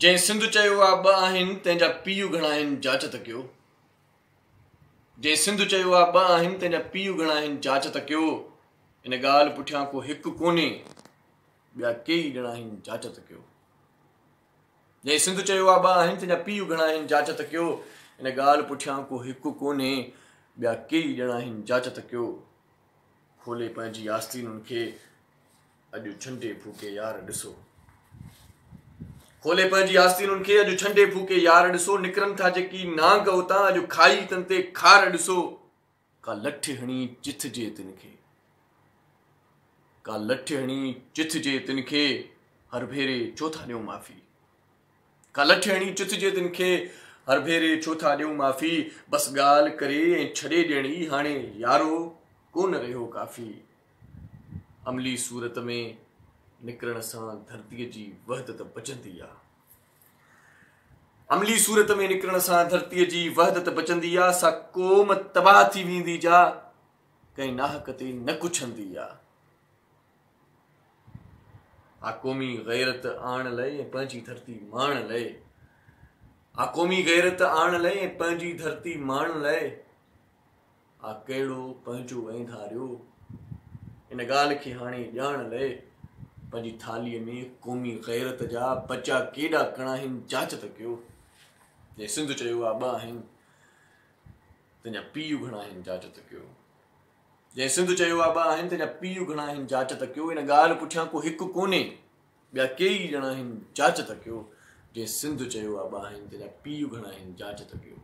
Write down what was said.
जंहिं सिंध चयो आहे ॿ आहिनि तंहिंजा पीउ घणा आहिनि जाच त कयो। जंहिं सिंध चयो आहे ॿ आहिनि तंहिंजा पीउ घणा आहिनि जाच त कयो। इन ॻाल्हि पुठियां को हिकु कोन्हे ॿिया कई ॼणा आहिनि जाच त कयो। जंहिं सिंध चयो आहे ॿ आहिनि तंहिंजा पीउ घणा आहिनि जाच त कयो। इन ॻाल्हि पुठियां को हिकु कोन्हे ॿिया कई ॼणा आहिनि जाच त कयो। खोले पंहिंजी आस्तीनुनि खे अॼु छंडे फूके यार ॾिसो। खोले पंहिंजी आस्तीनुनि खे अॼु छंडे फूके यार ॾिसो। निकिरनि था जेकी नांग उतां अॼु खाई तन ते खार ॾिसो। का लठ हणी चिथ जे तिन खे, का लठ हणी चिथ जे तिन खे हर भेरे छो था ॾियूं माफ़ी। का लठ हणी चिथ जे तिन खे हर भेरे छो था ॾियूं माफ़ी। बसि ॻाल्हि करे ऐं छॾे ॾियणी हाणे यारो कोन रहियो काफ़ी। अमली सूरत में निकिरण सां धरतीअ जी वहदत बचंदी आहे। अमली सूरत में निकिरण सां धरतीअ जी वहदत बचंदी आहे। सा क़ौम तबाह थी वेंदी जा कंहिं नाहक ते न कुछंदी आहे। आक़ौमी गैरत आण लाइ ऐं पंहिंजी धरती माण लाइ। आक़ौमी गैरत आण लाइ ऐं पंहिंजी धरती माण लाइ। आ कहिड़ो पंहिंजो ऐंधारियो इन ॻाल्हि खे हाणे ॼाण लाइ। पंहिंजी थालीअ में क़ौमी गैरत जा बचा केॾा कणा आहिनि जाच त कयो। जंहिं सिंध चयो आहे ॿ आहिनि तंहिंजा पीउ घणा आहिनि जाच त कयो। जंहिं सिंध चयो आहे ॿ आहिनि तंहिंजा पीउ घणा आहिनि जाच त कयो। इन ॻाल्हि पुठियां को हिकु कोन्हे ॿिया कई ॼणा आहिनि जाच त कयो। जंहिं सिंध चयो आहे ॿ आहिनि तंहिंजा पीउ घणा आहिनि जाच त कयो।